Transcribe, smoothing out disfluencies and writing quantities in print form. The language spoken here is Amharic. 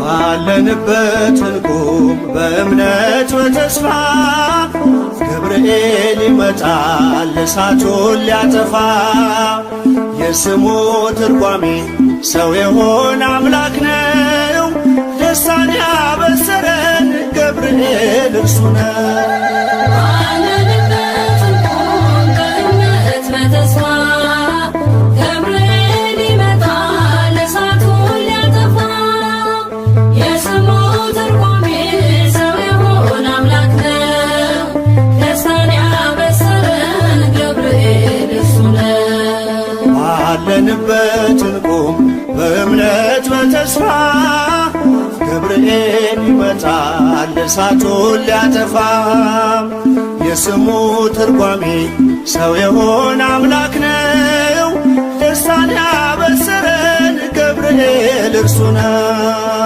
ባለንበት እንቁም በእምነት በተስፋ ገብርኤል ይመጣል እሳቱን ሊያጠፋ። የስሙ ትርጓሜ ሰው የሆነ አምላክ ነው። ደስታን ያበሰረን ገብርኤል እርሱ ነው። ባለንበት እንቁም በእምነት በተስፋ ገብርኤል ይመጣል እሳቱን ሊያጠፋ። የስሙ ትርጓሜ ሰው የሆነ አምላክ ነው። ደስታን ያበሰረን ገብርኤል እርሱ ነው።